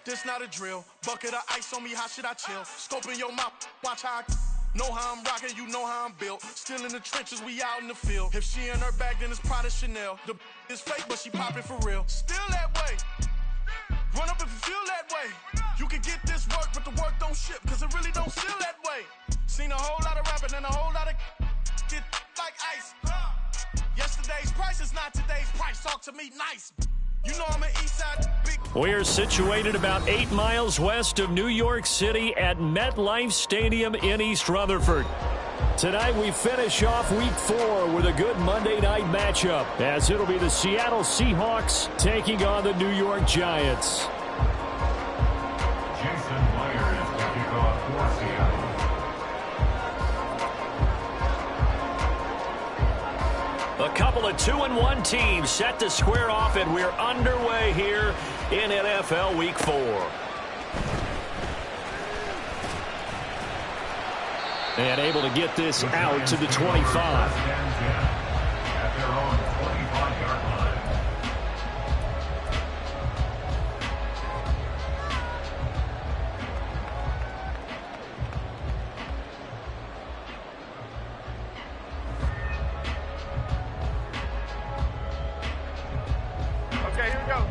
This not a drill. Bucket of ice on me, how should I chill? Scoping your mouth, watch how I know how I'm rocking, you know how I'm built. Still in the trenches, we out in the field. If she in her bag, then it's Prada Chanel. The is fake, but she popping for real. Still that way. Run up if you feel that way. You can get this work, but the work don't ship, cause it really don't feel that way. Seen a whole lot of rapping and a whole lot of get like ice. Yesterday's price is not today's price. Talk to me nice. You know I'm an east side big. We're situated about 8 miles west of New York City at MetLife Stadium in East Rutherford. Tonight we finish off Week 4 with a good Monday night matchup, as it'll be the Seattle Seahawks taking on the New York Giants. Jason Myers to kick off for Seattle. A couple of 2-1 teams set to square off, and we're underway here in NFL Week 4. And able to get this out to the 25. At their own 25-yard line. Okay, here we go.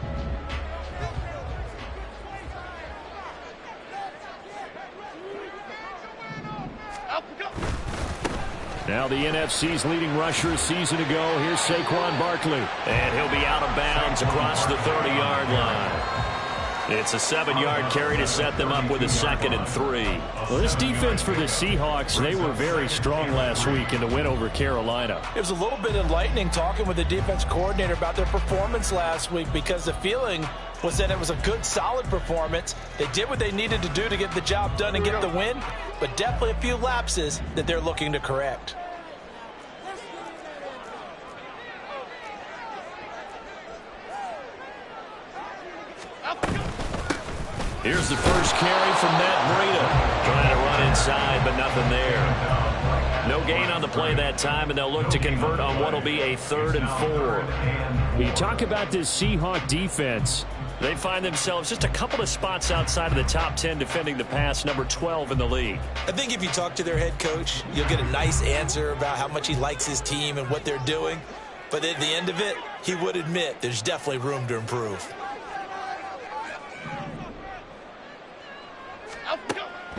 Now the NFC's leading rusher a season ago. Here's Saquon Barkley. And he'll be out of bounds across the 30-yard line. It's a 7-yard carry to set them up with a 2nd and 3. Well, this defense for the Seahawks, they were very strong last week in the win over Carolina. It was a little bit enlightening talking with the defense coordinator about their performance last week, because the feeling was that it was a good, solid performance. They did what they needed to do to get the job done and get the win, but definitely a few lapses that they're looking to correct. Here's the first carry from Matt Breida. Trying to run inside, but nothing there. No gain on the play that time, and they'll look to convert on what will be a 3rd and 4. You talk about this Seahawk defense. They find themselves just a couple of spots outside of the top 10 defending the pass, number 12 in the league. I think if you talk to their head coach, you'll get a nice answer about how much he likes his team and what they're doing. But at the end of it, he would admit there's definitely room to improve.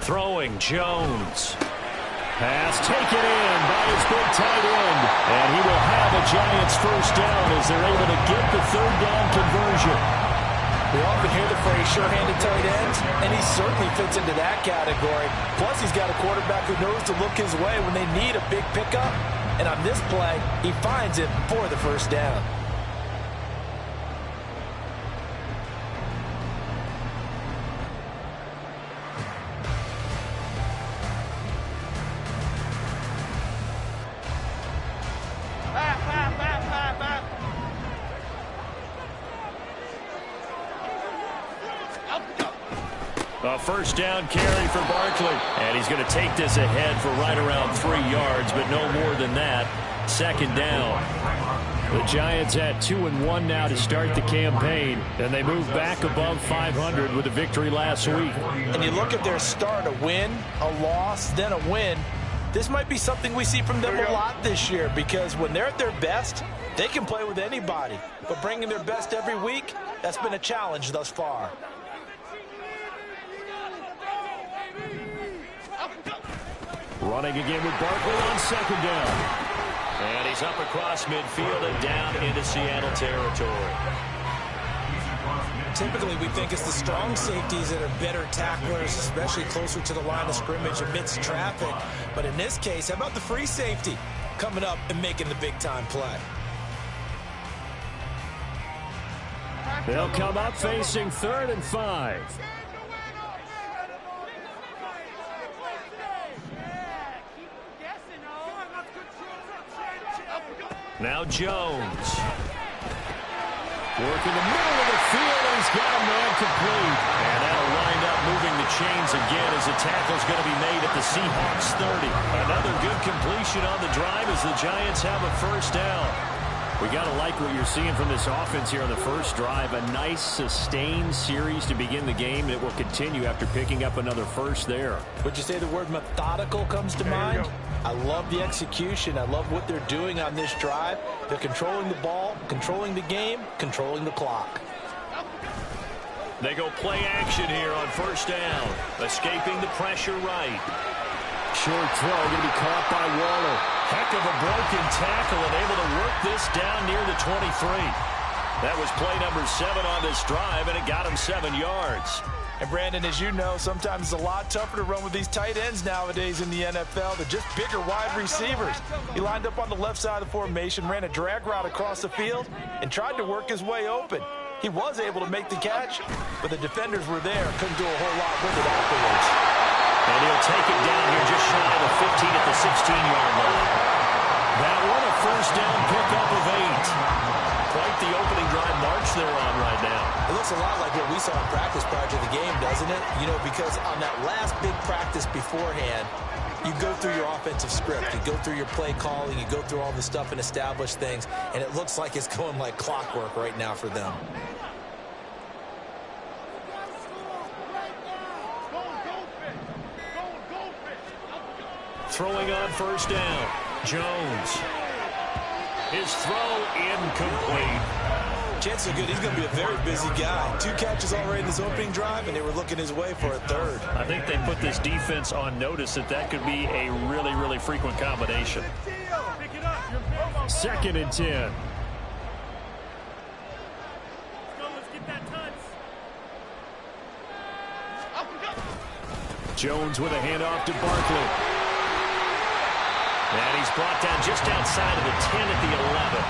Throwing, Jones. Pass taken in by his big tight end. And he will have a Giants first down as they're able to get the 3rd down conversion. We often hear the phrase sure-handed tight ends, and he certainly fits into that category. Plus, he's got a quarterback who knows to look his way when they need a big pickup. And on this play, he finds it for the first down. A first down carry for Barkley. And he's going to take this ahead for right around 3 yards, but no more than that. 2nd down. The Giants at 2-1 now to start the campaign, and they move back above 500 with a victory last week. And you look at their start, a win, a loss, then a win. This might be something we see from them a lot this year, because when they're at their best, they can play with anybody. But bringing their best every week, that's been a challenge thus far. Running again with Barkley on 2nd down. And he's up across midfield and down into Seattle territory. Typically, we think it's the strong safeties that are better tacklers, especially closer to the line of scrimmage amidst traffic. But in this case, how about the free safety coming up and making the big-time play? They'll come up facing 3rd and 5. Now Jones. Working the middle of the field, and he's got a man complete. And that'll wind up moving the chains again as the tackle's going to be made at the Seahawks 30. Another good completion on the drive as the Giants have a first down. We got to like what you're seeing from this offense here on the first drive. A nice, sustained series to begin the game, and it will continue after picking up another first there. Would you say the word methodical comes to mind? I love the execution. I love what they're doing on this drive. They're controlling the ball, controlling the game, controlling the clock. They go play action here on first down. Escaping the pressure right. Short throw going to be caught by Waller. Heck of a broken tackle and able to work this down near the 23. That was play number 7 on this drive, and it got him 7 yards. And Brandon, as you know, sometimes it's a lot tougher to run with these tight ends nowadays in the NFL. They're just bigger wide receivers. He lined up on the left side of the formation, ran a drag route across the field, and tried to work his way open. He was able to make the catch, but the defenders were there. Couldn't do a whole lot with it afterwards. And he'll take it down here just shy of the 15 at the 16-yard line. That one a first down pickup of 8. Quite the opening drive march they're on right now. It looks a lot like what we saw in practice prior to the game, doesn't it? You know, because on that last big practice beforehand, you go through your offensive script. You go through your play calling. You go through all the stuff and establish things. And it looks like it's going like clockwork right now for them. Throwing on first down. Jones. His throw incomplete. Chances are good he's going to be a very busy guy. 2 catches already in this opening drive, and they were looking his way for a 3rd. I think they put this defense on notice that could be a really, really frequent combination. 2nd and 10. Jones with a handoff to Barkley. And he's brought down just outside of the 10 at the 11.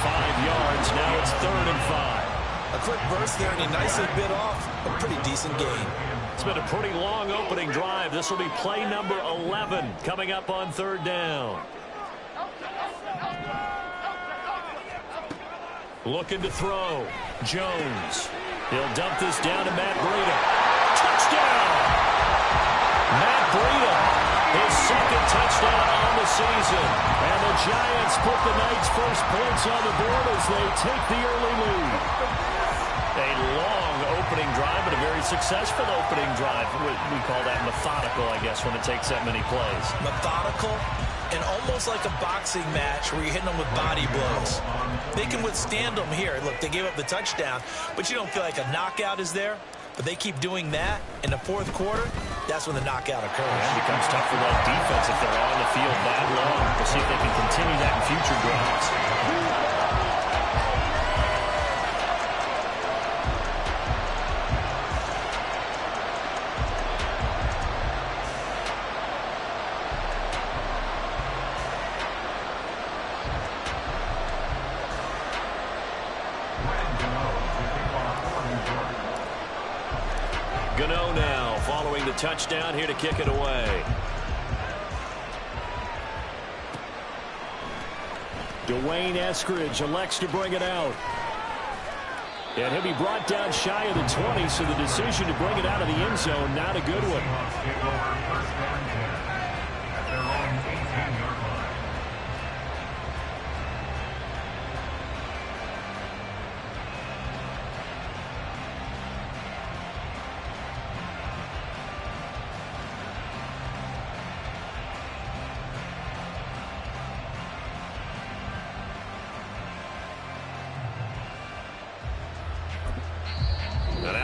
5 yards. Now it's 3rd and 5. A quick burst there, and he nicely bit off a pretty decent gain. It's been a pretty long opening drive. This will be play number 11 coming up on 3rd down. Looking to throw. Jones. He'll dump this down to Matt Breida. Touchdown! Matt Breida. His 2nd touchdown on the season. And the Giants put the night's first points on the board as they take the early lead. A long opening drive, but a very successful opening drive. We call that methodical, I guess, when it takes that many plays. Methodical and almost like a boxing match where you're hitting them with body blows. They can withstand them here. Look, they gave up the touchdown, but you don't feel like a knockout is there. But they keep doing that in the 4th quarter. That's when the knockout occurs. Yeah, it becomes tough for that defense if they're on the field that long. We'll see if they can continue that in future drives. Gano now following the touchdown here to kick it away. Dwayne Eskridge elects to bring it out. And he'll be brought down shy of the 20, so the decision to bring it out of the end zone, not a good one.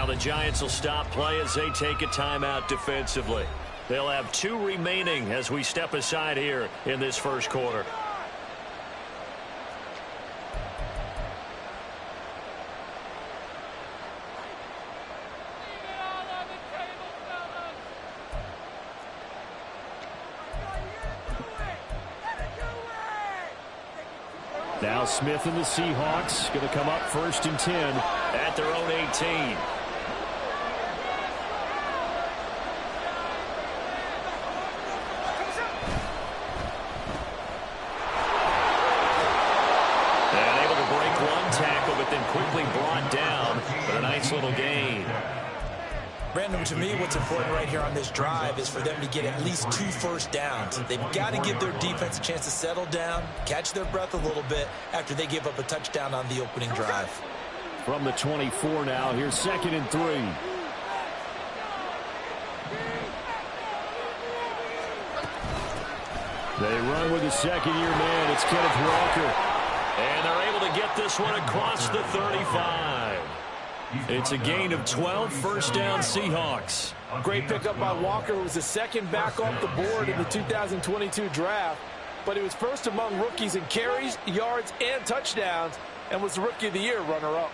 The Giants will stop play as they take a timeout defensively. They'll have 2 remaining as we step aside here in this first quarter. Now Smith and the Seahawks going to come up 1st and 10 at their own 18. Quickly brought down, but a nice little gain. Brandon, to me, what's important right here on this drive is for them to get at least 2 first downs. They've got to give their defense a chance to settle down, catch their breath a little bit after they give up a touchdown on the opening drive. From the 24 now, here's 2nd and 3. They run with the second-year man. It's Kenneth Walker. And they're able to get this one across the 35. It's a gain of 12, first down Seahawks. Great pickup by Walker, who was the second back off the board in the 2022 draft. But he was first among rookies in carries, yards, and touchdowns, and was the Rookie of the Year runner-up.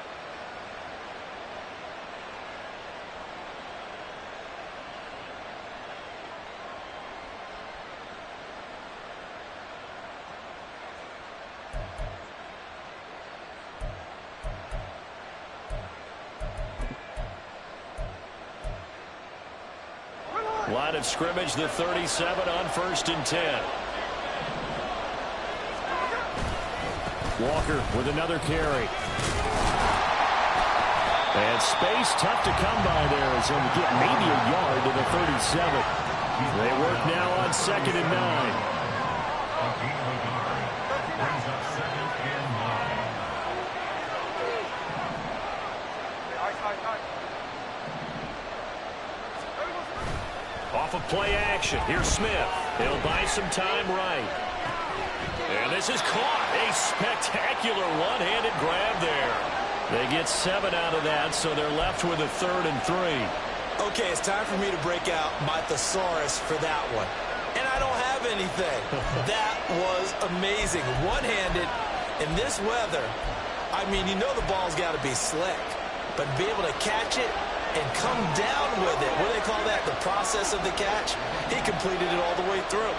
Line of scrimmage, the 37 on 1st and 10. Walker with another carry. And space tough to come by there as he'll get maybe a yard to the 37. They work now on 2nd and 9. Off of play action. Here's Smith. He'll buy some time right. And this is caught. A spectacular one-handed grab there. They get 7 out of that, so they're left with a 3rd and 3. Okay, it's time for me to break out my thesaurus for that one. And I don't have anything. That was amazing. One-handed in this weather. I mean, you know the ball's got to be slick. But be able to catch it and come down with it. What do they call that? The process of the catch? He completed it all the way through.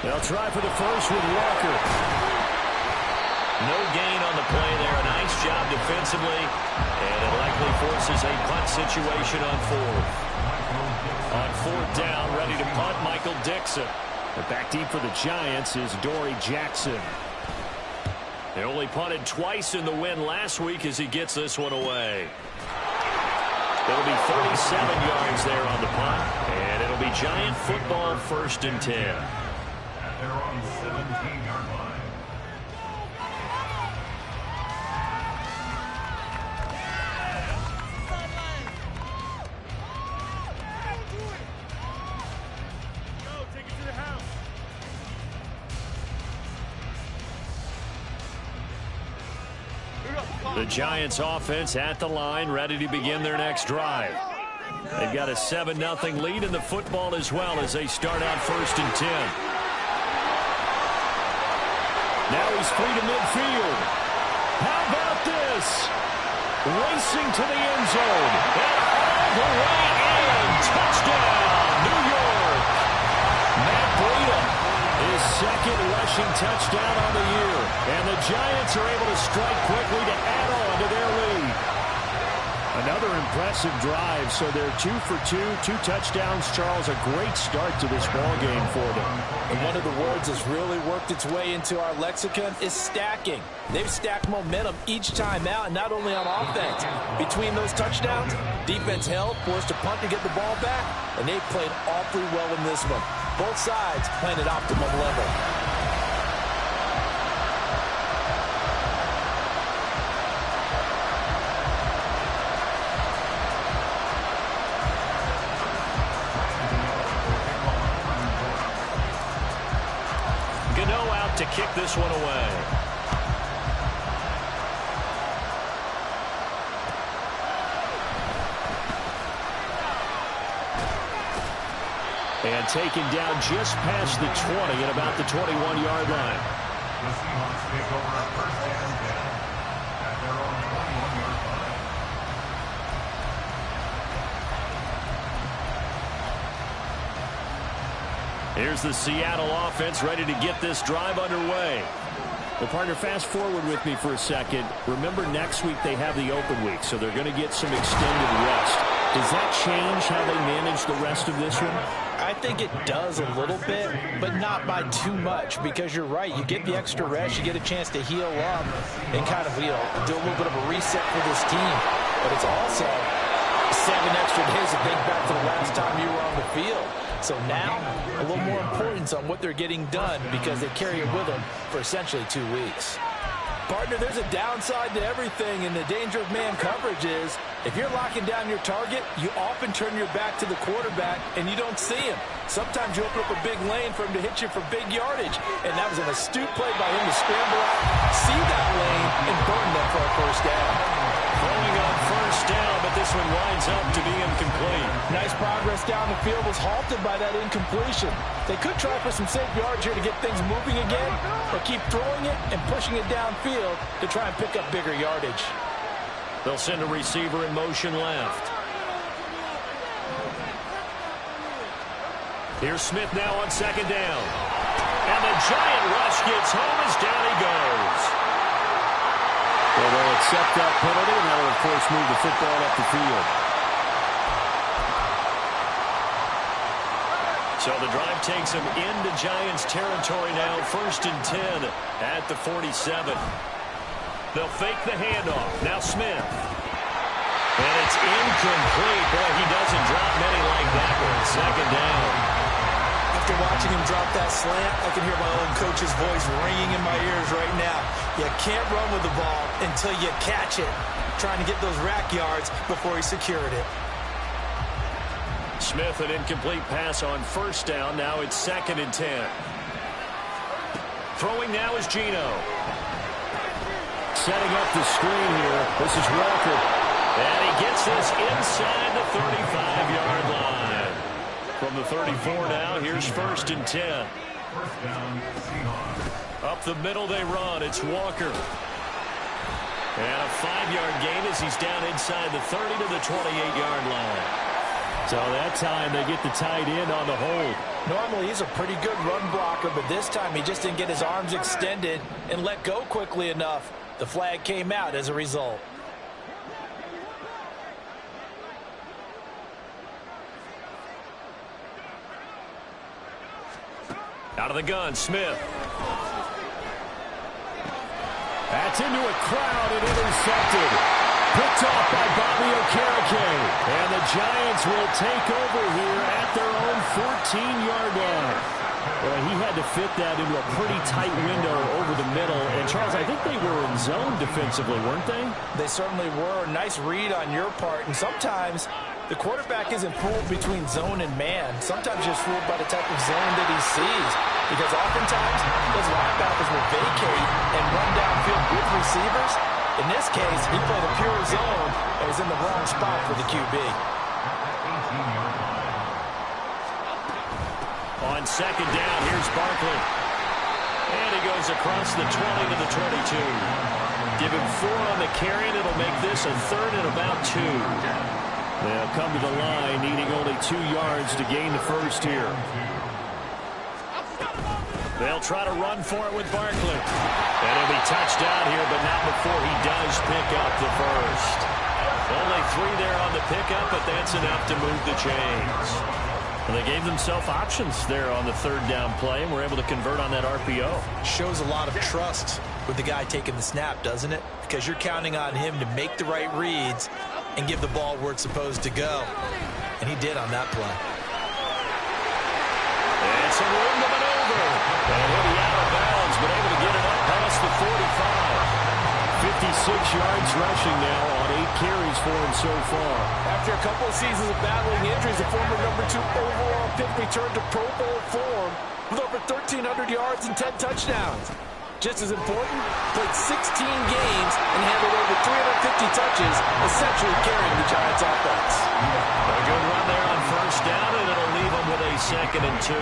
They'll try for the first with Walker. No gain on the play there. A nice job defensively. And it likely forces a punt situation on 4th. On 4th down, ready to punt, Michael Dixon. But back deep for the Giants is Dory Jackson. They only punted twice in the win last week as he gets this one away. It'll be 37 yards there on the punt, and it'll be Giant football, 1st and 10. At their own 17-yard line. The Giants offense at the line, ready to begin their next drive. They've got a 7-0 lead in the football as well as they start out 1st and 10. Now he's free to midfield. How about this? Racing to the end zone. And all the way in. Touchdown, New York. Matt Breida, his 2nd rushing touchdown on the year. And the Giants are able to strike quickly to add on to their lead. Another impressive drive, so they're 2 for 2, 2 touchdowns. Charles, a great start to this ball game for them. And one of the words that's really worked its way into our lexicon is stacking. They've stacked momentum each time out, and not only on offense. Between those touchdowns, defense held, forced to punt to get the ball back, and they played awfully well in this one. Both sides playing at optimum level. To kick this one away. And taken down just past the 20 at about the 21-yard line. The Seahawks take over at 1st and 10 at their own 21-yard line. Here's the Seattle offense ready to get this drive underway. Well, partner, fast forward with me for a second. Remember, next week they have the open week, so they're going to get some extended rest. Does that change how they manage the rest of this one? I think it does a little bit, but not by too much, because you're right. You get the extra rest, you get a chance to heal up and kind of, do a little bit of a reset for this team. But it's also 7 extra days to think back to the last time you were on the field. So now, a little more importance on what they're getting done because they carry it with them for essentially 2 weeks. Partner, there's a downside to everything, and the danger of man coverage is if you're locking down your target, you often turn your back to the quarterback and you don't see him. Sometimes you open up a big lane for him to hit you for big yardage, and that was an astute play by him to scramble out, see that lane, and burn them for a first down. Throwing on first down, but this one winds up to be incomplete. Nice progress down the field was halted by that incompletion. They could try for some safe yards here to get things moving again, or keep throwing it and pushing it downfield to try and pick up bigger yardage. They'll send a receiver in motion left. Here's Smith now on second down. And the giant rush gets home as down he goes. Well, they'll accept that penalty, and that'll, of course, move the football up the field. So the drive takes them into Giants territory now, 1st and 10 at the 47. They'll fake the handoff. Now Smith. And it's incomplete. Boy, he doesn't drop many like that one. Second down. After watching him drop that slant, I can hear my own coach's voice ringing in my ears right now. You can't run with the ball until you catch it. Trying to get those rack yards before he secured it. Smith, an incomplete pass on first down. Now it's 2nd and 10. Throwing now is Geno. Setting up the screen here. This is Walker. And he gets this inside the 35-yard line. From the 34 now, here's 1st and 10. Up the middle they run. It's Walker. And a 5-yard gain as he's down inside the 30 to the 28-yard line. So that time they get the tight end on the hold. Normally he's a pretty good run blocker, but this time he just didn't get his arms extended and let go quickly enough. The flag came out as a result. Out of the gun, Smith. That's into a crowd and intercepted. Picked off by Bobby Okereke. And the Giants will take over here at their own 14-yard line. Well, he had to fit that into a pretty tight window over the middle. And, Charles, I think they were in zone defensively, weren't they? They certainly were. Nice read on your part. And sometimes the quarterback isn't fooled between zone and man. Sometimes just fooled by the type of zone that he sees. Because oftentimes those linebackers will vacate and run downfield with receivers. In this case, he played a pure zone and was in the wrong spot for the QB. On second down, here's Barkley. And he goes across the 20 to the 22. Give him 4 on the carry, and it'll make this a 3rd and about 2. They'll come to the line, needing only 2 yards to gain the first here. They'll try to run for it with Barkley. And he'll be touched down here, but not before he does pick up the first. Only 3 there on the pickup, but that's enough to move the chains. Well, they gave themselves options there on the 3rd down play and were able to convert on that RPO. Shows a lot of trust with the guy taking the snap, doesn't it? Because you're counting on him to make the right reads and give the ball where it's supposed to go. And he did on that play. And some room to maneuver. And he'll be out of bounds, but able to get it up past the 45. 56 yards rushing now on 8 carries for him so far. After a couple of seasons of battling injuries, the former number 2 overall pick returned to Pro Bowl form with over 1,300 yards and 10 touchdowns. Just as important, played 16 games and handled over 350 touches, essentially carrying the Giants' offense. A good run there on first down, and it'll leave them with a 2nd and 2.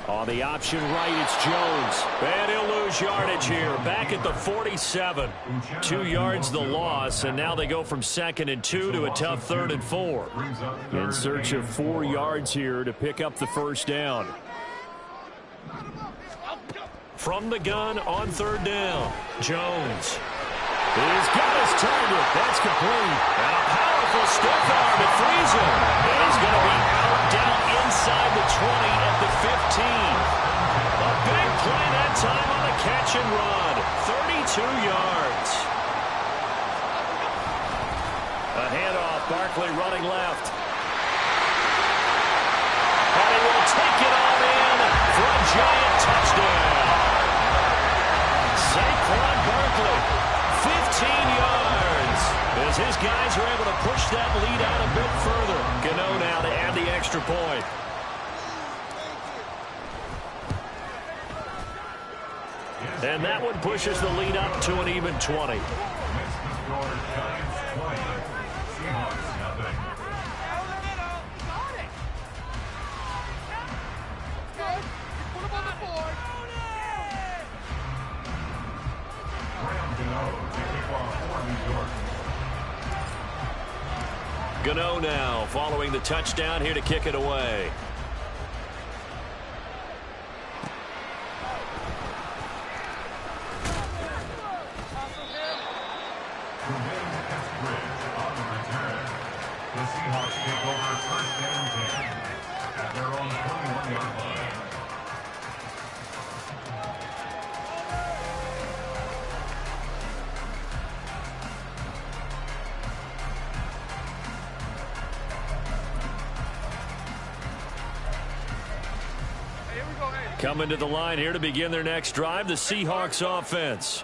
On the option right, it's Jones. And he'll lose yardage here. Back at the 47. 2 yards the loss, and now they go from 2nd and 2 to a tough 3rd and 4. In search of 4 yards here to pick up the first down. From the gun on 3rd down, Jones. He's got his target. That's complete. And a powerful stiff arm. It frees him. And he's going to be out down inside the 20 at the 15. A as his guys are able to push that lead out a bit further. Gano now to add the extra point. And that one pushes the lead up to an even 20. Gano now following the touchdown here to kick it away. The Seahawks take over first and 10 at their own 21-yard line. Coming to the line here to begin their next drive, the Seahawks offense.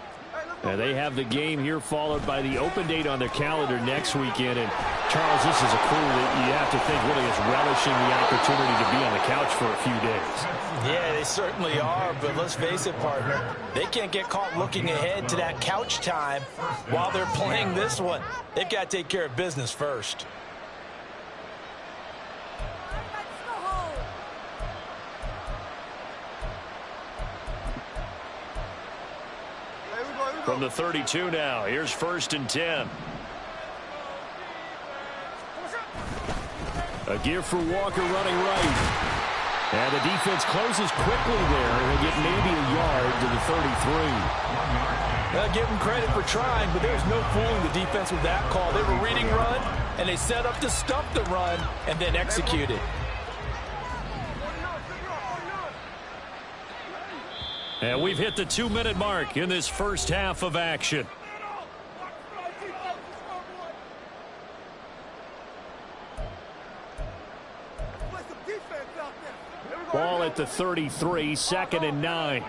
And they have the game here followed by the open date on their calendar next weekend. And, Charles, this is a crew that you have to think really is relishing the opportunity to be on the couch for a few days. Yeah, they certainly are, but let's face it, partner. They can't get caught looking ahead to that couch time while they're playing this one. They've got to take care of business first. From the 32 now, here's 1st and 10. A gear for Walker running right. And the defense closes quickly there. He'll get maybe a yard to the 33. They'll give them credit for trying, but there's no fooling the defense with that call. They were reading run, and they set up to stop the run and then execute it. And we've hit the 2-minute mark in this first half of action. Ball at the 33, 2nd and 9.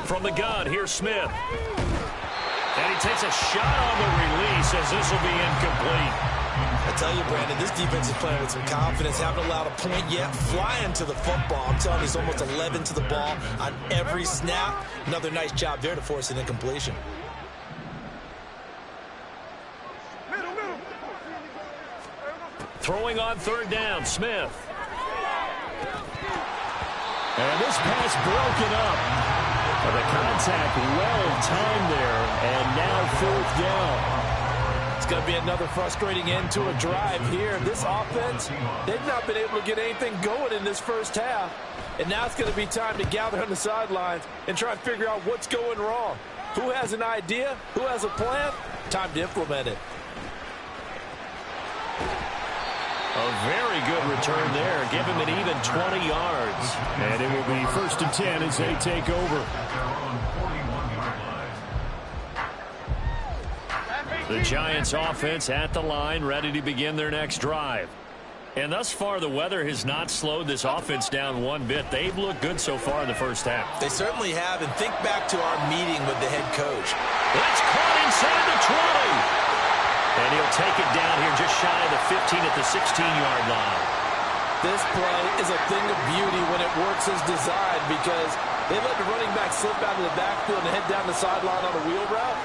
From the gun, here's Smith. And he takes a shot on the release as this will be incomplete. I tell you, Brandon, this defense is playing with some confidence. Haven't allowed a point yet. Flying to the football. I'm telling you, he's almost 11 to the ball on every snap. Another nice job there to force an incompletion. Throwing on 3rd down, Smith. And this pass broken up. The contact well-timed there, and now 4th down. It's going to be another frustrating end to a drive here. This offense, they've not been able to get anything going in this first half. And now it's going to be time to gather on the sidelines and try and figure out what's going wrong. Who has an idea? Who has a plan? Time to implement it. A very good return there. Give him an even 20 yards. And it will be 1st and 10 as they take over. The Giants offense at the line, ready to begin their next drive. And thus far, the weather has not slowed this offense down one bit. They've looked good so far in the first half. They certainly have. And think back to our meeting with the head coach. That's caught inside the 20. And he'll take it down here just shy of the 15 at the 16-yard line. This play is a thing of beauty when it works as designed because they let the running back slip out of the backfield and head down the sideline on a wheel route.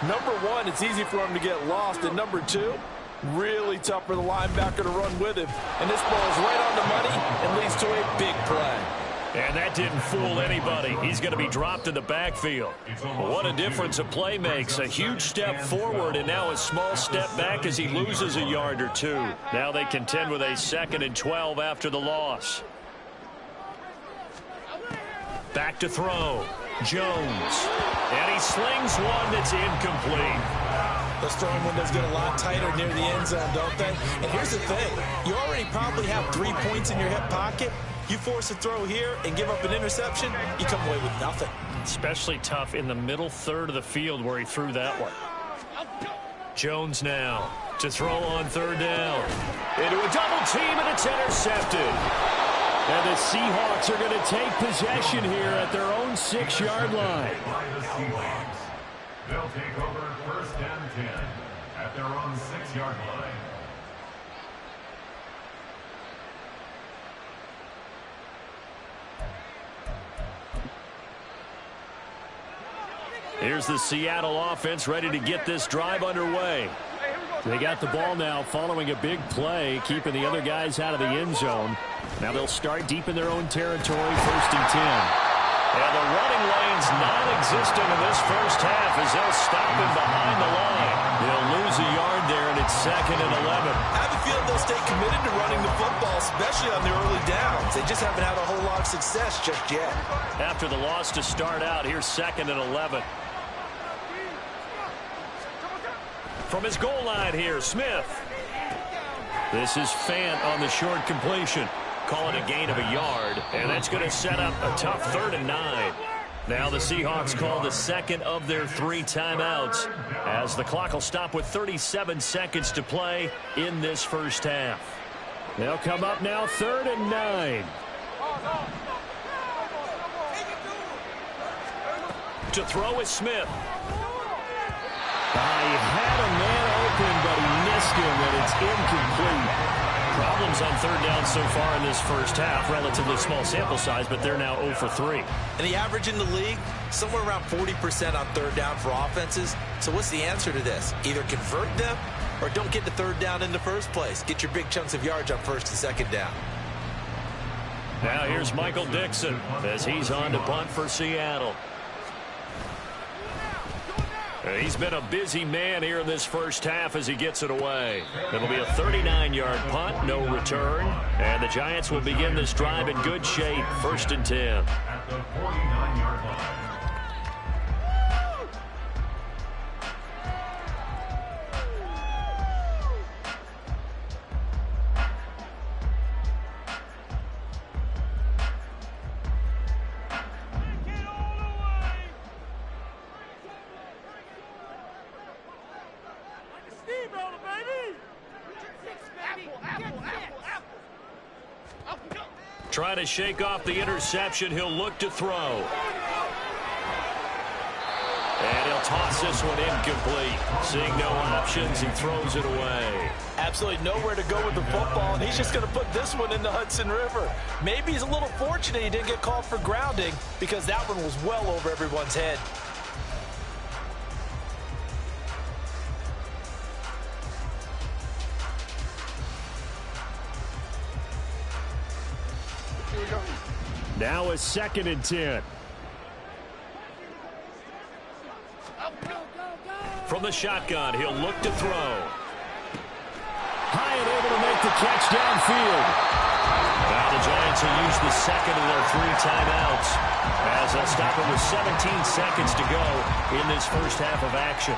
Number one, it's easy for him to get lost. And number two, really tough for the linebacker to run with him. And this ball is right on the money and leads to a big play. And that didn't fool anybody. He's going to be dropped in the backfield. What a difference a play makes. A huge step forward and now a small step back as he loses a yard or two. Now they contend with a 2nd and 12 after the loss. Back to throw. Jones. And he slings one that's incomplete. Those throwing windows get a lot tighter near the end zone, don't they? And here's the thing. You already probably have 3 points in your hip pocket. You force a throw here and give up an interception, you come away with nothing. Especially tough in the middle third of the field where he threw that one. Jones now to throw on 3rd down. Into a double team, and it's intercepted. And the Seahawks are going to take possession here at their own 6-yard line. They'll take over first and 10 at their own 6-yard line. Here's the Seattle offense ready to get this drive underway. They got the ball now following a big play, keeping the other guys out of the end zone. Now they'll start deep in their own territory, first and 10. And the running lane's non-existent in this first half as they'll stop him behind the line. He'll lose a yard there, and it's 2nd and 11. I have a feeling they'll stay committed to running the football, especially on the early downs. They just haven't had a whole lot of success just yet. After the loss to start out, here's 2nd and 11. From his goal line here, Smith. This is Fant on the short completion. Call it a gain of a yard, and that's going to set up a tough 3rd and 9. Now the Seahawks call the second of their 3 timeouts as the clock will stop with 37 seconds to play in this first half. They'll come up now, 3rd and 9. To throw is Smith. He had a man open, but he missed him, and it's incomplete. Problems on 3rd down so far in this first half. Relatively small sample size, but they're now 0 for 3. And the average in the league, somewhere around 40% on 3rd down for offenses. So what's the answer to this? Either convert them or don't get the 3rd down in the first place. Get your big chunks of yards on 1st and 2nd down. Now here's Michael Dixon as he's on to punt for Seattle. He's been a busy man here in this first half as he gets it away. It'll be a 39-yard punt, no return. And the Giants will begin this drive in good shape, 1st and 10. At the 49-yard line. Trying to shake off the interception. He'll look to throw. And he'll toss this one incomplete. Seeing no options, he throws it away. Absolutely nowhere to go with the football, and he's just going to put this one in the Hudson River. Maybe he's a little fortunate he didn't get called for grounding because that one was well over everyone's head. Now a 2nd and 10. From the shotgun, he'll look to throw. High and able to make the catch downfield. Now the Giants will use the second of their 3 timeouts as they'll stop it with 17 seconds to go in this first half of action.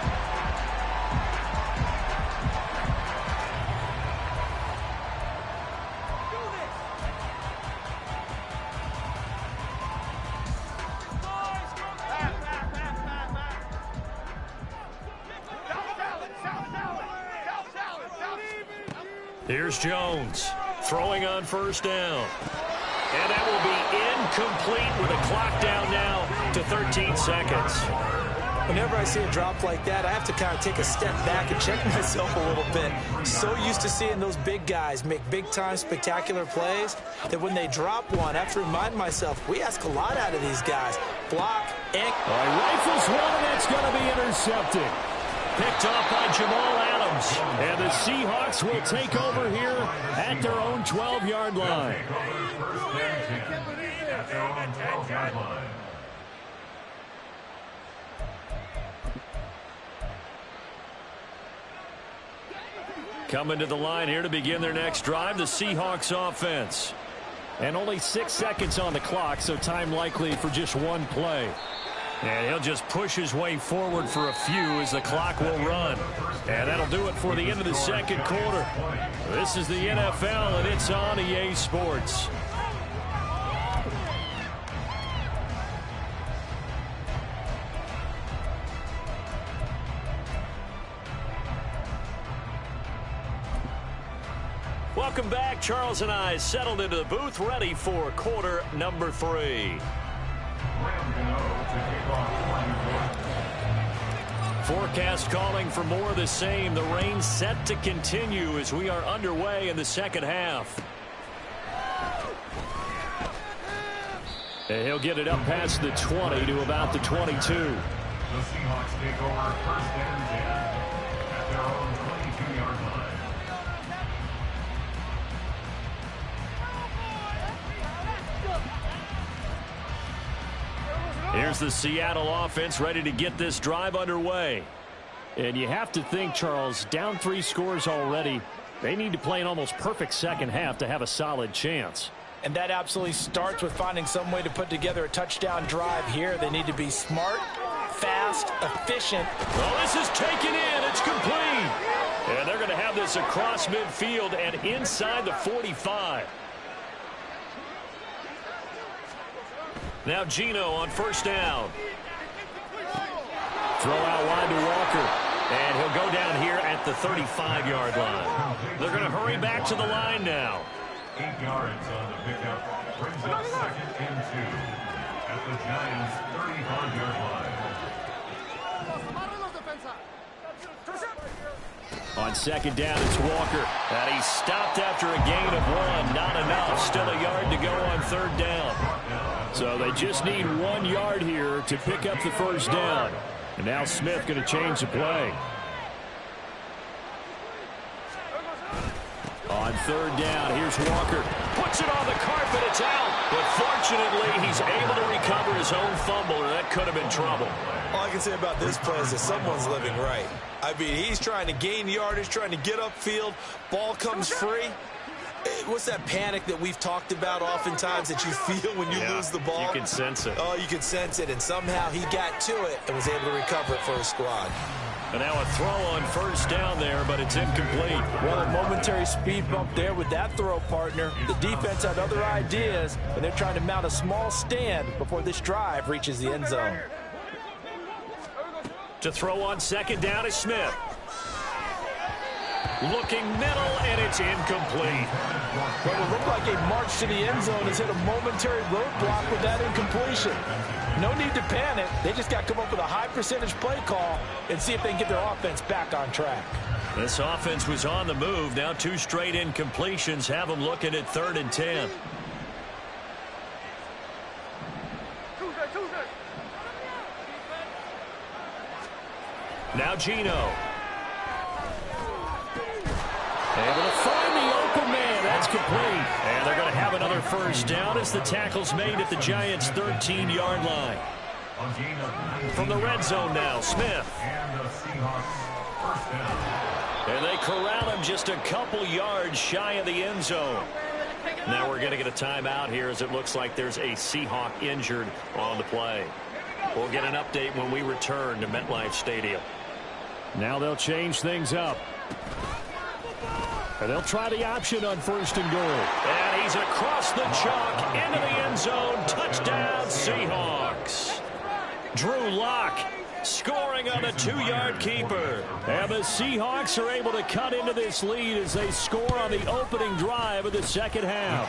Here's Jones throwing on 1st down. And that will be incomplete with a clock down now to 13 seconds. Whenever I see a drop like that, I have to kind of take a step back and check myself a little bit. So used to seeing those big guys make big-time spectacular plays that when they drop one, I have to remind myself, we ask a lot out of these guys. Block, and... Rifles one, that's going to be intercepted. Picked off by Jamal Adams. And the Seahawks will take over here at their own 12-yard line. At their own 12-yard line. Coming to the line here to begin their next drive, the Seahawks offense. And only 6 seconds on the clock, so time likely for just one play. And he'll just push his way forward for a few as the clock will run. And that'll do it for the end of the second quarter. This is the NFL, and it's on EA Sports. Welcome back. Charles and I settled into the booth, ready for quarter number 3. Forecast calling for more of the same. The rain set to continue as we are underway in the second half. And he'll get it up past the 20 to about the 22. The Seahawks take over first and 10 at their own 22-yard line. Here's the Seattle offense ready to get this drive underway. And you have to think, Charles, down 3 scores already. They need to play an almost perfect second half to have a solid chance. And that absolutely starts with finding some way to put together a touchdown drive here. They need to be smart, fast, efficient. Well, this is taken in. It's complete. And they're going to have this across midfield and inside the 45. Now Gino on first down. Throw out wide to Walker. And he'll go down here at the 35-yard line. They're going to hurry back to the line now. 8 yards on the pickup. Brings up second and 2 at the Giants' 35-yard line. On second down, it's Walker. And he's stopped after a gain of 1. Not enough. Still a yard to go on third down. So they just need 1 yard here to pick up the first down. And now Smith going to change the play. On third down, here's Walker. Puts it on the carpet, it's out. But fortunately, he's able to recover his own fumble, or that could have been trouble. All I can say about this play is that someone's living right. I mean, he's trying to gain yardage, trying to get upfield. Ball comes free. What's that panic that we've talked about oftentimes that you feel when you lose the ball? You can sense it. Oh, you can sense it, and somehow he got to it and was able to recover it for his squad. And now a throw on first down there, but it's incomplete. Well, a momentary speed bump there with that throw, partner. The defense had other ideas, and they're trying to mount a small stand before this drive reaches the end zone. To throw on second down is Smith. Looking middle, and it's incomplete. Well, it looked like a march to the end zone has hit a momentary roadblock with that incompletion. No need to panic. They just got to come up with a high percentage play call and see if they can get their offense back on track. This offense was on the move. Now 2 straight incompletions have them looking at 3rd and 10. Now Gino. Able to find the open man. That's complete. And they're going to have another first down as the tackle's made at the Giants' 13-yard line. From the red zone now, Smith. And the Seahawks first down. And they corral him just a couple yards shy of the end zone. Now we're going to get a timeout here as it looks like there's a Seahawk injured on the play. We'll get an update when we return to MetLife Stadium. Now they'll change things up. And they'll try the option on 1st and goal. And he's across the chalk into the end zone. Touchdown, Seahawks. Drew Lock scoring on a 2-yard keeper. And the Seahawks are able to cut into this lead as they score on the opening drive of the second half.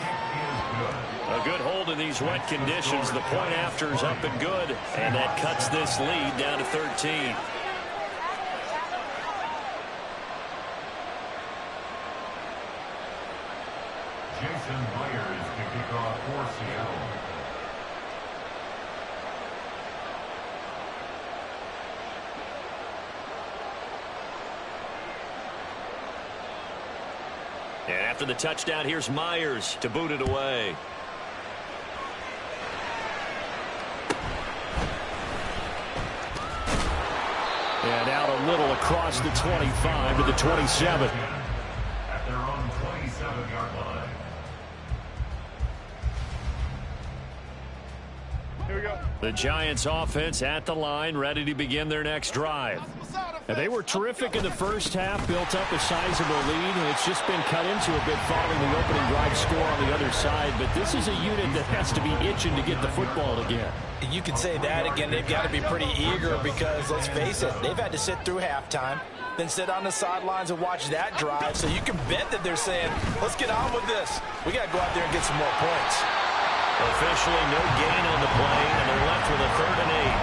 A good hold in these wet conditions. The point after is up and good. And that cuts this lead down to 13. Jason Myers to kick off for Seattle. And after the touchdown, here's Myers to boot it away. And out a little across the 25 to the 27. At their own 27-yard line. The Giants offense at the line, ready to begin their next drive. And they were terrific in the first half, built up a sizable lead, and it's just been cut into a bit following the opening drive score on the other side. But this is a unit that has to be itching to get the football again. You can say that again. They've got to be pretty eager because, let's face it, they've had to sit through halftime, then sit on the sidelines and watch that drive. So you can bet that they're saying, let's get on with this. We got to go out there and get some more points. Officially no gain on the play, and they're left with a 3rd and 8.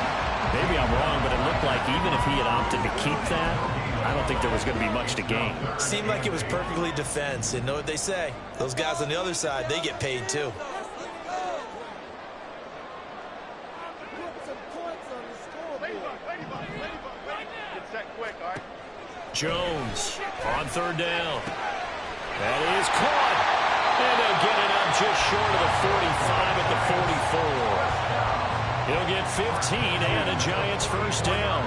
Maybe I'm wrong, but it looked like even if he had opted to keep that, I don't think there was going to be much to gain. Seemed like it was perfectly defense. And know what they say? Those guys on the other side, they get paid too. Jones on 3rd down. That is caught. And they'll get it up just short of the 45 at the 44. He'll get 15 and a Giants 1st down.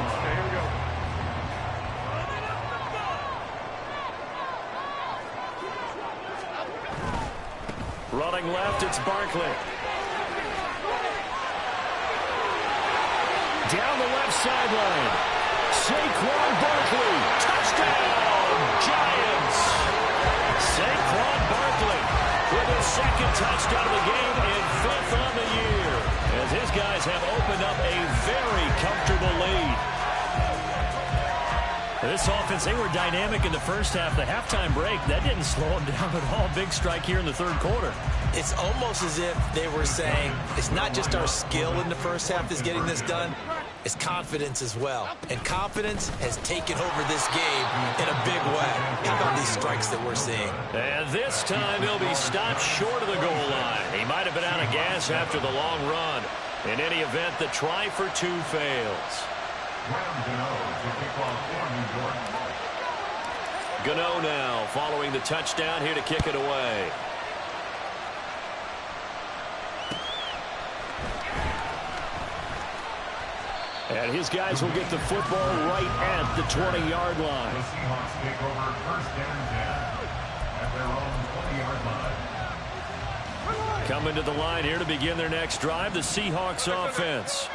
Running left, it's Barkley. Down the left sideline. Saquon Barkley. Touchdown, Giants. Saquon Barkley with his 2nd touchdown of the game and 5th on the year, as his guys have opened up a very comfortable lead. This offense, they were dynamic in the first half. The halftime break, that didn't slow them down at all. Big strike here in the 3rd quarter. It's almost as if they were saying, it's not just our skill in the first half that's getting this done, it's confidence as well. And confidence has taken over this game in a big way. How about these strikes that we're seeing? And this time he'll be stopped short of the goal line. He might have been out of gas after the long run. In any event, the try for 2 fails. Gano now following the touchdown here to kick it away. And his guys will get the football right at the 20-yard line. The Seahawks take over 1st and 10 at their own 20-yard line. Coming to the line here to begin their next drive, the Seahawks offense.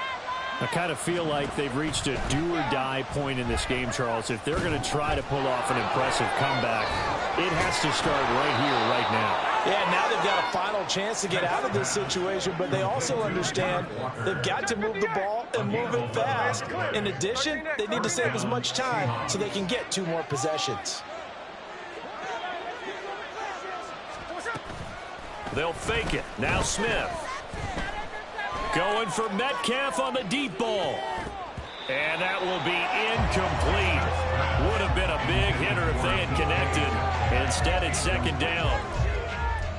I kind of feel like they've reached a do-or-die point in this game, Charles. If they're going to try to pull off an impressive comeback, it has to start right here, right now. Yeah, now they've got a final chance to get out of this situation, but they also understand they've got to move the ball and move it fast. In addition, they need to save as much time so they can get 2 more possessions. They'll fake it. Now Smith. Going for Metcalf on the deep ball. And that will be incomplete. Would have been a big hitter if they had connected. Instead, it's 2nd down.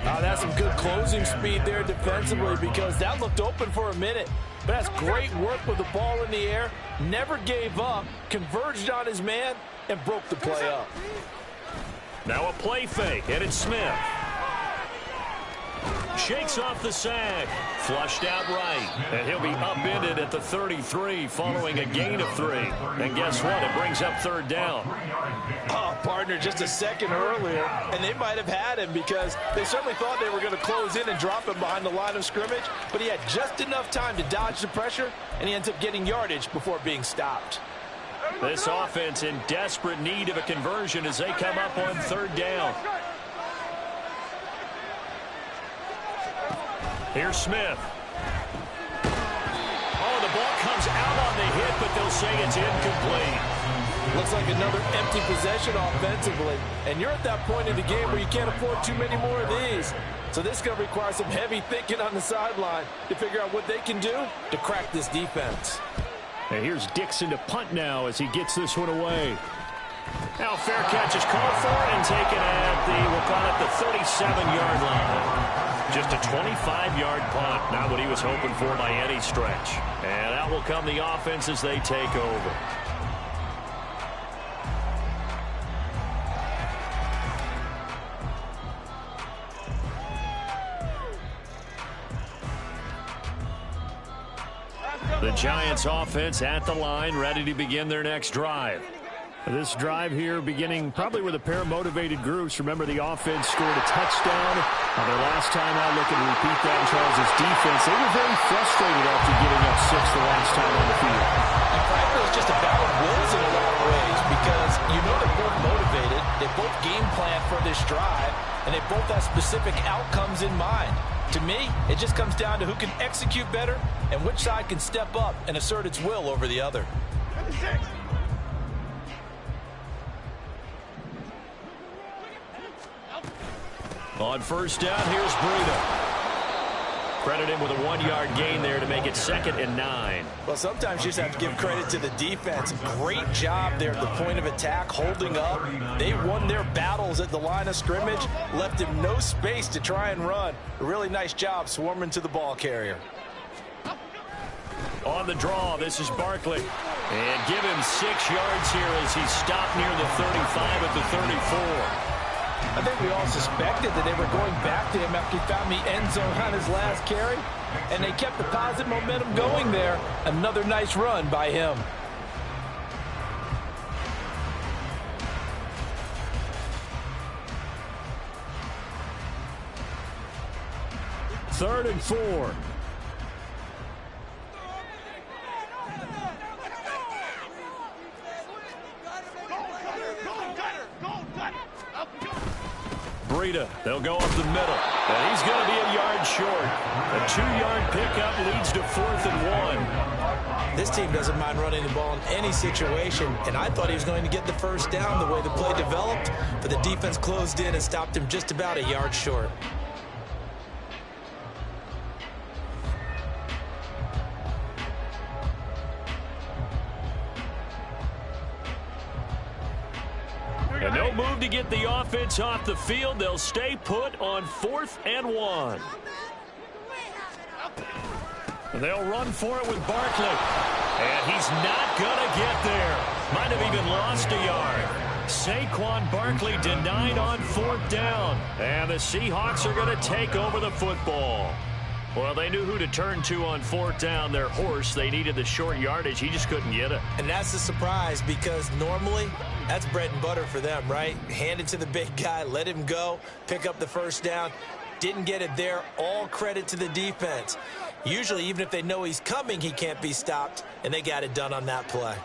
Oh, that's some good closing speed there defensively because that looked open for a minute. But that's great work with the ball in the air. Never gave up, converged on his man, and broke the play up. Now a play fake, and it's Smith. Shakes off the sack. Flushed out right. And he'll be upended at the 33 following a gain of 3. And guess what? It brings up 3rd down. Oh, partner, just a second earlier, and they might have had him because they certainly thought they were going to close in and drop him behind the line of scrimmage, but he had just enough time to dodge the pressure, and he ends up getting yardage before being stopped. This offense in desperate need of a conversion as they come up on 3rd down. Here's Smith. Oh, the ball comes out on the hit, but they'll say it's incomplete. Looks like another empty possession offensively, and you're at that point in the game where you can't afford too many more of these. So this is going to require some heavy thinking on the sideline to figure out what they can do to crack this defense. And here's Dixon to punt now as he gets this one away. Now fair catch is called for and taken at the, we'll call it the 37-yard line. Just a 25-yard punt, not what he was hoping for by any stretch. And out will come the offense as they take over. The Giants offense at the line, ready to begin their next drive. This drive here beginning probably with a pair of motivated groups. Remember, the offense scored a touchdown on their last time out. Looking to repeat that in Charles' defense. They were very frustrated after giving up 6 the last time on the field. And frankly, it's just a battle of wills in a lot of each drive, and they both have specific outcomes in mind. To me, it just comes down to who can execute better and which side can step up and assert its will over the other. On first down, here's Breida. Credit him with a 1-yard gain there to make it 2nd and 9. Well, sometimes you just have to give credit to the defense. Great job there at the point of attack, holding up. They won their battles at the line of scrimmage, left him no space to try and run. A really nice job swarming to the ball carrier. On the draw, this is Barkley. And give him 6 yards here as he stopped near the 35 at the 34. I think we all suspected that they were going back to him after he found the end zone on his last carry, and they kept the positive momentum going there. Another nice run by him. Third and 4. Breida, they'll go up the middle, and he's going to be a yard short. A 2-yard pickup leads to 4th and 1. This team doesn't mind running the ball in any situation, and I thought he was going to get the first down the way the play developed, but the defense closed in and stopped him just about a yard short. And no move to get the offense off the field. They'll stay put on 4th and 1. They'll run for it with Barkley. And he's not going to get there. Might have even lost a yard. Saquon Barkley denied on 4th down. And the Seahawks are going to take over the football. Well, they knew who to turn to on 4th down. Their horse, they needed the short yardage. He just couldn't get it. And that's a surprise because normally that's bread and butter for them, right? Hand it to the big guy, let him go, pick up the first down. Didn't get it there. All credit to the defense. Usually, even if they know he's coming, he can't be stopped, and they got it done on that play.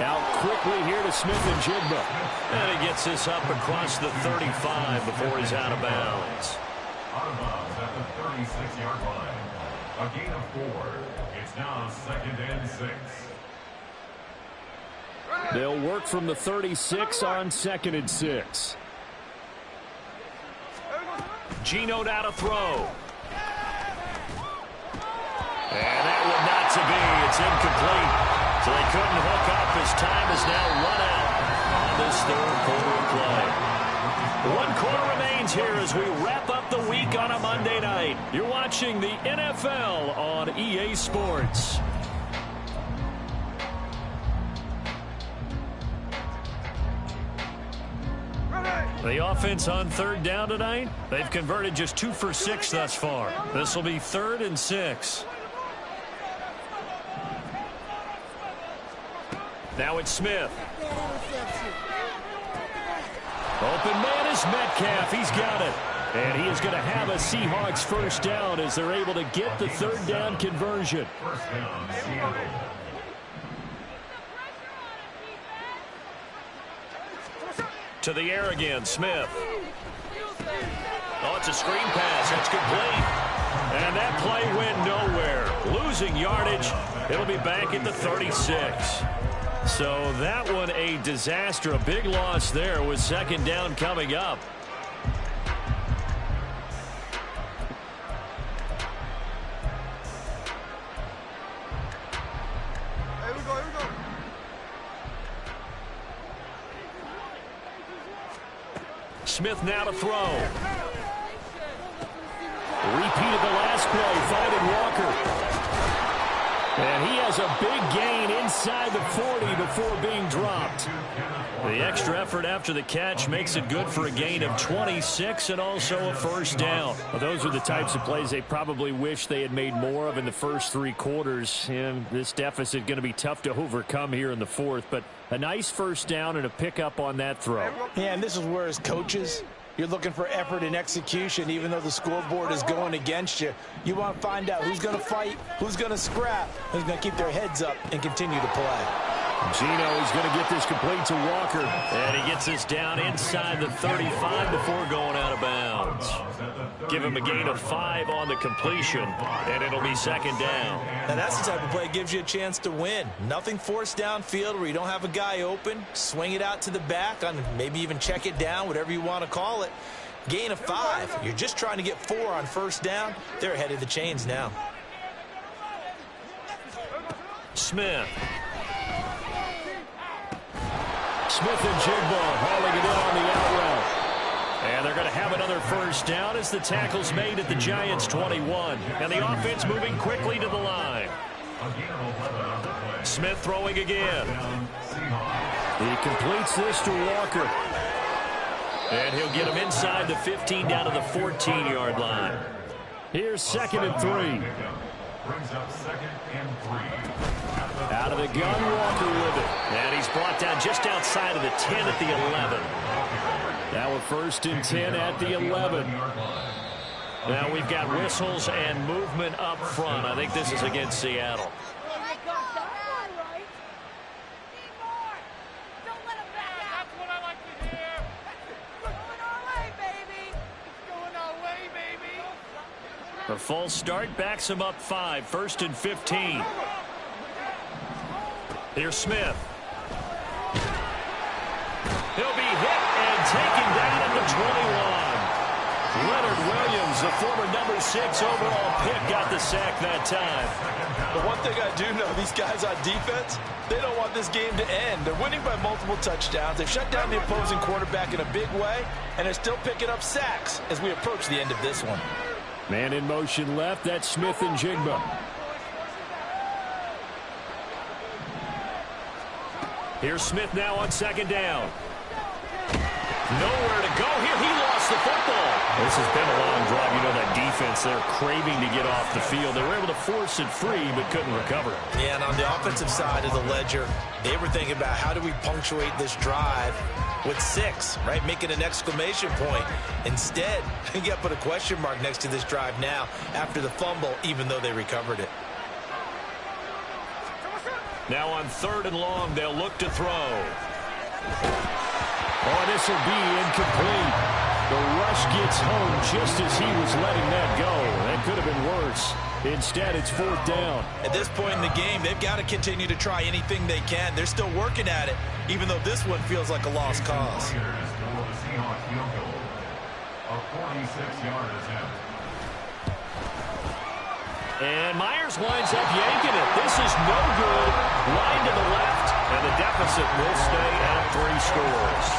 Out quickly here to Smith and Jigba. And he gets this up across the 35 before he's out of bounds. Out of bounds at the 36-yard line. A gain of 4. It's now 2nd and 6. They'll work from the 36 on 2nd and 6. Geno now to throw. And that one not to be. It's incomplete. So they couldn't hook up. His time is now run out on this 3rd quarter of play. 1 quarter remains here as we wrap up the week on a Monday night. You're watching the NFL on EA Sports. The offense on 3rd down tonight, they've converted just 2 for 6 thus far. This will be 3rd and 6. Now it's Smith. Open man is Metcalf. He's got it. And he is going to have a Seahawks first down as they're able to get the 3rd down conversion. First down, Seattle. To the air again, Smith. Oh, it's a screen pass. That's complete. And that play went nowhere. Losing yardage. It'll be back at the 36. So that one a disaster. A big loss there with 2nd down coming up. Here we go. Smith now to throw. Repeated the last play, finding Walker. And he has a big gain inside the 40 before being dropped. The extra effort after the catch makes it good for a gain of 26 and also a first down. Well, those are the types of plays they probably wish they had made more of in the first 3 quarters. And this deficit going to be tough to overcome here in the 4th. But a nice first down and a pickup on that throw. Yeah, and this is where as coaches, you're looking for effort and execution, even though the scoreboard is going against you. You want to find out who's going to fight, who's going to scrap, who's going to keep their heads up and continue to play. Gino is going to get this complete to Walker. And he gets this down inside the 35 before going out of bounds. Give him a gain of 5 on the completion, and it'll be second down. And that's the type of play that gives you a chance to win. Nothing forced downfield where you don't have a guy open. Swing it out to the back, on maybe even check it down, whatever you want to call it. Gain of 5. You're just trying to get 4 on first down. They're ahead of the chains now. Smith. Smith and Jigba hauling it in on the out route. And they're going to have another first down as the tackle's made at the Giants' 21. And the offense moving quickly to the line. Smith throwing again. He completes this to Walker. And he'll get him inside the 15 down to the 14-yard line. Here's 2nd and 3. Brings up 2nd and 3. Out of the gun, Walker with it. And he's brought down just outside of the 10 at the 11. Now a 1st and 10 at the 11. Now we've got whistles and movement up front. I think this is against Seattle. A false start backs him up 5. 1st and 15. Here's Smith. He'll be hit and taken down at the 21. Leonard Williams, the former number 6 overall pick, got the sack that time. The one thing I do know, these guys on defense, they don't want this game to end. They're winning by multiple touchdowns. They've shut down the opposing quarterback in a big way, and they're still picking up sacks as we approach the end of this one. Man in motion left. That's Smith and Jigba. Here's Smith now on 2nd down. Nowhere to go here. He lost the football. This has been a long drive. You know that defense, they're craving to get off the field. They were able to force it free, but couldn't recover. Yeah, and on the offensive side of the ledger, they were thinking about how do we punctuate this drive with 6, right? Making an exclamation point. Instead, you got to put a question mark next to this drive now after the fumble, even though they recovered it. Now on 3rd and long, they'll look to throw. Oh, this will be incomplete. The rush gets home just as he was letting that go. That could have been worse. Instead, it's 4th down. At this point in the game, they've got to continue to try anything they can. They're still working at it, even though this one feels like a lost cause. The Seahawks field goal. A 46-yard attempt. And Myers winds up yanking it. This is no good. Line to the left, and the deficit will stay at 3 scores.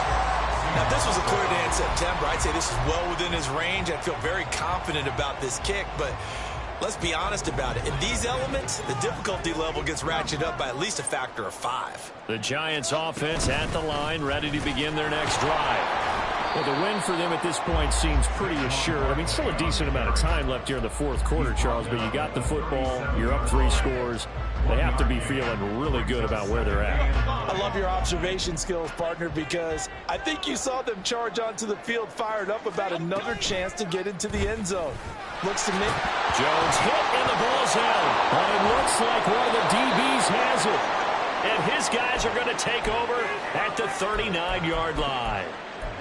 Now, if this was a clear day in September, I'd say this is well within his range. I'd feel very confident about this kick, but let's be honest about it. In these elements, the difficulty level gets ratcheted up by at least a factor of 5. The Giants offense at the line, ready to begin their next drive. Well, the win for them at this point seems pretty assured. I mean, still a decent amount of time left here in the 4th quarter, Charles, but you got the football, you're up 3 scores. They have to be feeling really good about where they're at. I love your observation skills, partner, because I think you saw them charge onto the field fired up about another chance to get into the end zone. Looks to me. Jones hit, and the ball's out. But it looks like one of the DBs has it. And his guys are going to take over at the 39-yard line.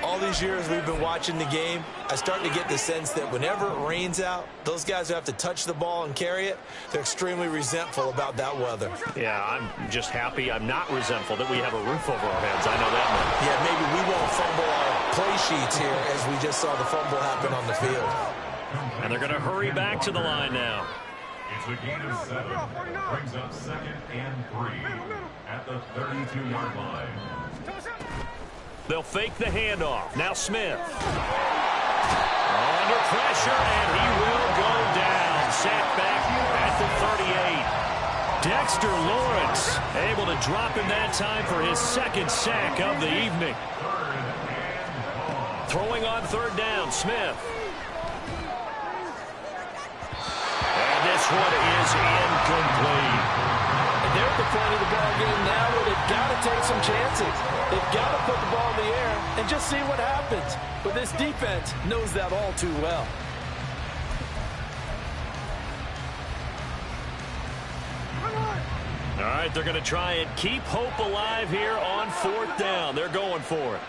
All these years we've been watching the game, I start to get the sense that whenever it rains out, those guys who have to touch the ball and carry it, they're extremely resentful about that weather. Yeah, I'm just happy I'm not resentful that we have a roof over our heads. I know that much. Yeah, maybe we won't fumble our play sheets here as we just saw the fumble happen on the field. And they're going to hurry back to the line now. It's a gain of 7. Brings up 2nd and 3 at the 32-yard line. They'll fake the handoff. Now Smith. Under pressure, and he will go down. Sacked back at the 38. Dexter Lawrence able to drop him that time for his 2nd sack of the evening. Throwing on 3rd down, Smith. And this one is incomplete. And they're at the point of the ball game now where they've got to take some chances. They've got to put the ball in the air and just see what happens. But this defense knows that all too well. All right, they're going to try and keep hope alive here on 4th down. They're going for it.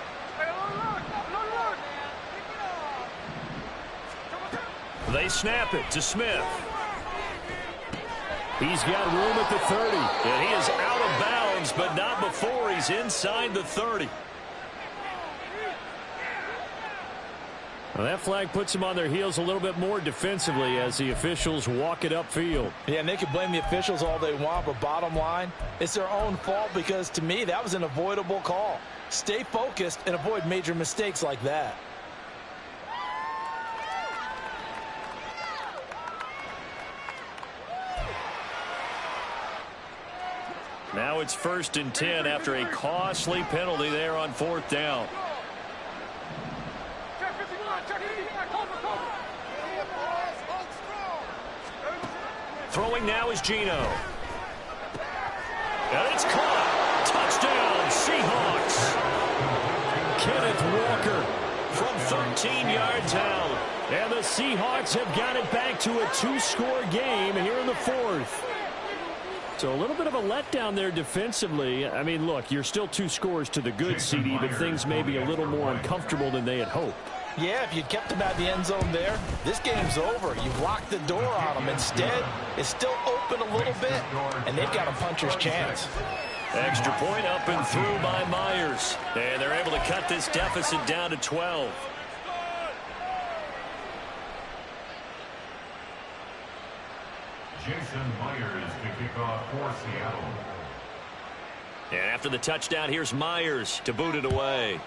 They snap it to Smith. He's got room at the 30, and he is out of bounds, but not before he's inside the 30. Well, that flag puts them on their heels a little bit more defensively as the officials walk it upfield. Yeah, and they can blame the officials all they want, but bottom line, it's their own fault because, to me, that was an avoidable call. Stay focused and avoid major mistakes like that. Now it's 1st and 10 after a costly penalty there on 4th down. Throwing now is Geno. And it's caught. Touchdown, Seahawks. Kenneth Walker from 13 yards out. And the Seahawks have got it back to a 2-score game here in the 4th. So a little bit of a letdown there defensively. I mean, look, you're still 2 scores to the good, CD, but things may be a little more uncomfortable than they had hoped. Yeah, if you kept them out of the end zone there, this game's over. You've locked the door on them. Instead, it's still open a little bit, and they've got a puncher's chance. Extra point up and through by Myers. And they're able to cut this deficit down to 12. Jason Myers to kick off for Seattle. And after the touchdown, here's Myers to boot it away.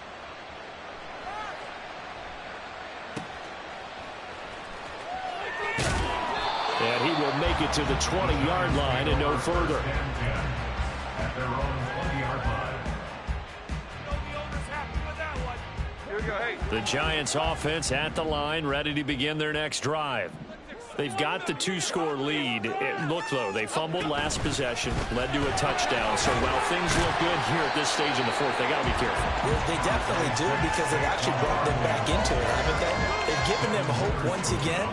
And he will make it to the 20-yard line and no further. At their own 20-yard line. The Giants offense at the line, ready to begin their next drive. They've got the 2-score lead. Look, though, they fumbled last possession, led to a touchdown. So while things look good here at this stage in the 4th, they got to be careful. Well, they definitely do because they've actually brought them back into it, haven't they? They've given them hope once again.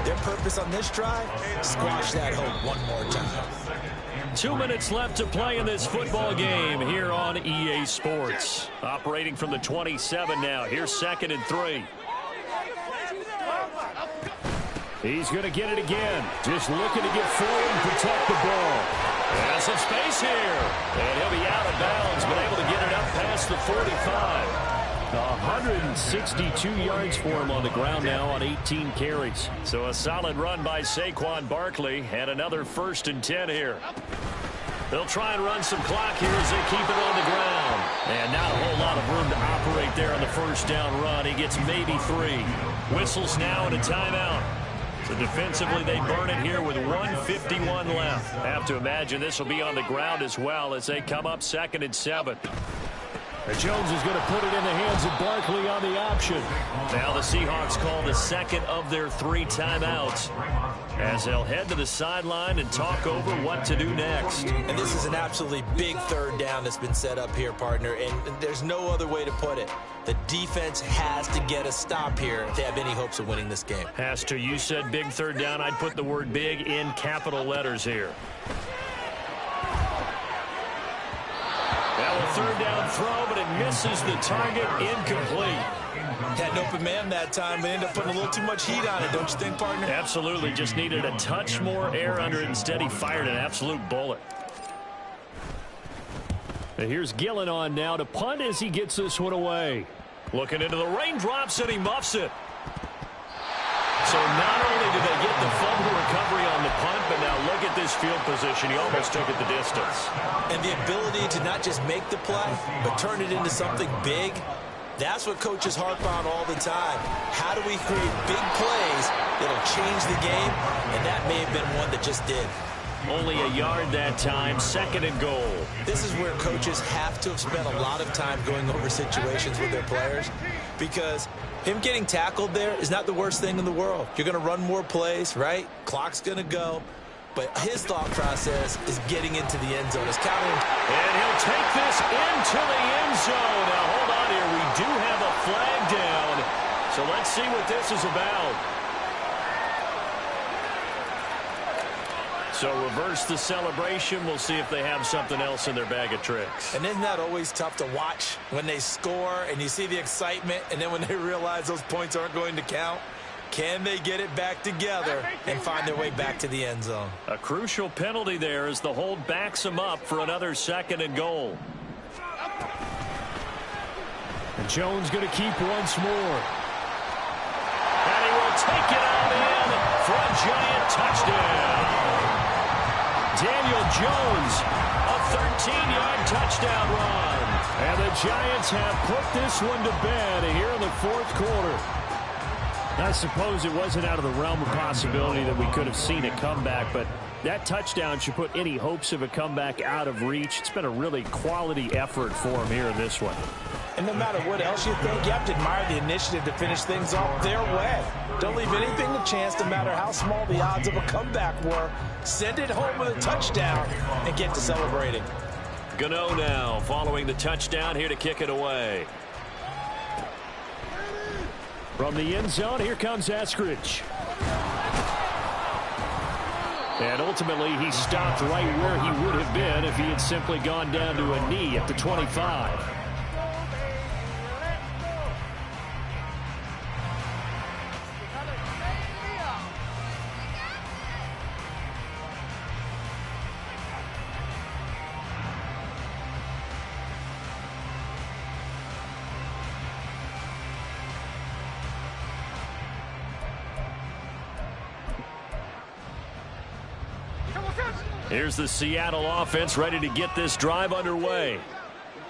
Their purpose on this drive, squash that hope one more time. 2 minutes left to play in this football game here on EA Sports. Operating from the 27 now. Here's 2nd and 3. He's going to get it again. Just looking to get forward and protect the ball. Has some space here. And he'll be out of bounds, but able to get it up past the 45. 162 yards for him on the ground now on 18 carries. So a solid run by Saquon Barkley and another 1st and 10 here. They'll try and run some clock here as they keep it on the ground. And not a whole lot of room to operate there on the 1st down run. He gets maybe 3. Whistles now and a timeout. So defensively, they burn it here with 1:51 left. I have to imagine this will be on the ground as well as they come up 2nd and 7. Jones is going to put it in the hands of Barkley on the option. Now the Seahawks call the 2nd of their 3 timeouts as they'll head to the sideline and talk over what to do next. And this is an absolutely big 3rd down that's been set up here, partner, and there's no other way to put it. The defense has to get a stop here if they have any hopes of winning this game. Has to. You said big 3rd down. I'd put the word big in capital letters here. Now a 3rd down throw, but it misses the target, incomplete. Had an open man that time, but ended up putting a little too much heat on it, don't you think, partner? Absolutely. Just needed a touch more air under it. Instead, he fired an absolute bullet. And here's Gillen on now to punt as he gets this one away. Looking into the raindrops, and he muffs it. So not only did they get the fumble recovery on the punt, but now look at this field position. He almost took it the distance. And the ability to not just make the play, but turn it into something big, that's what coaches harp on all the time. How do we create big plays that'll change the game? And that may have been one that just did. Only a yard that time, 2nd and goal. This is where coaches have to have spent a lot of time going over situations with their players because him getting tackled there is not the worst thing in the world. You're going to run more plays, right? Clock's going to go. But his thought process is getting into the end zone. He's counting. And he'll take this into the end zone. Now, hold on here. We do have a flag down. So let's see what this is about. So reverse the celebration. We'll see if they have something else in their bag of tricks. And isn't that always tough to watch when they score and you see the excitement, and then when they realize those points aren't going to count? Can they get it back together and find their way back to the end zone? A crucial penalty there as the hold backs them up for another 2nd and goal. And Jones going to keep once more. And he will take it out in for a Giant touchdown. Daniel Jones, a 13-yard touchdown run. And the Giants have put this one to bed here in the 4th quarter. I suppose it wasn't out of the realm of possibility that we could have seen a comeback, but that touchdown should put any hopes of a comeback out of reach. It's been a really quality effort for him here in this one. And no matter what else you think, you have to admire the initiative to finish things off their way. Don't leave anything to chance, no matter how small the odds of a comeback were. Send it home with a touchdown and get to celebrating. Gano now following the touchdown here to kick it away. From the end zone, here comes Eskridge. And ultimately, he stopped right where he would have been if he had simply gone down to a knee at the 25. Here's the Seattle offense ready to get this drive underway.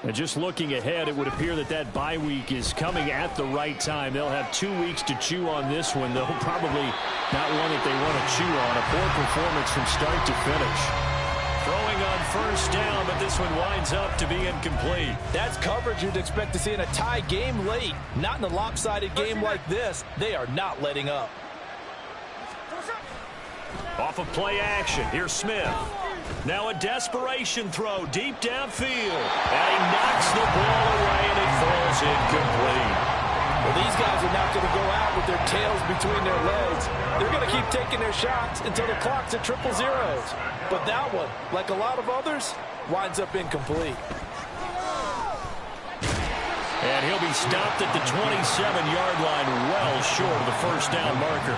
And just looking ahead, it would appear that that bye week is coming at the right time. They'll have 2 weeks to chew on this one, though probably not one that they want to chew on. A poor performance from start to finish. Throwing on 1st down, but this one winds up to be incomplete. That's coverage you'd expect to see in a tie game late. Not in a lopsided game like this. They are not letting up. Off of play action, here's Smith. Now a desperation throw deep downfield. And he knocks the ball away, and it falls incomplete. Well, these guys are not going to go out with their tails between their legs. They're going to keep taking their shots until the clock's at 000. But that one, like a lot of others, winds up incomplete. And he'll be stopped at the 27-yard line, well short of the 1st down marker.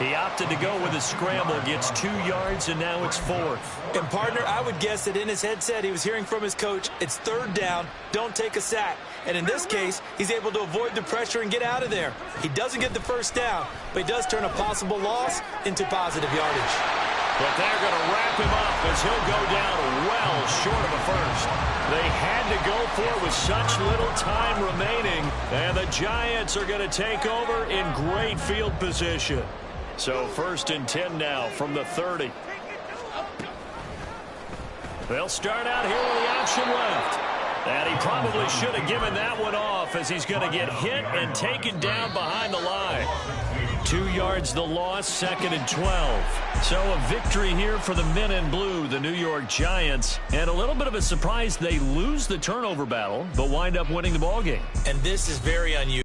He opted to go with a scramble, gets 2 yards, and now it's 4th. And, partner, I would guess that in his headset he was hearing from his coach, it's 3rd down, don't take a sack. And in this case, he's able to avoid the pressure and get out of there. He doesn't get the 1st down, but he does turn a possible loss into positive yardage. But they're going to wrap him up as he'll go down well short of a 1st. They had to go for it with such little time remaining, and the Giants are going to take over in great field position. So 1st and 10 now from the 30. They'll start out here with the option left. And he probably should have given that one off as he's going to get hit and taken down behind the line. 2 yards the loss, 2nd and 12. So a victory here for the men in blue, the New York Giants. And a little bit of a surprise, they lose the turnover battle, but wind up winning the ballgame. And this is very unusual.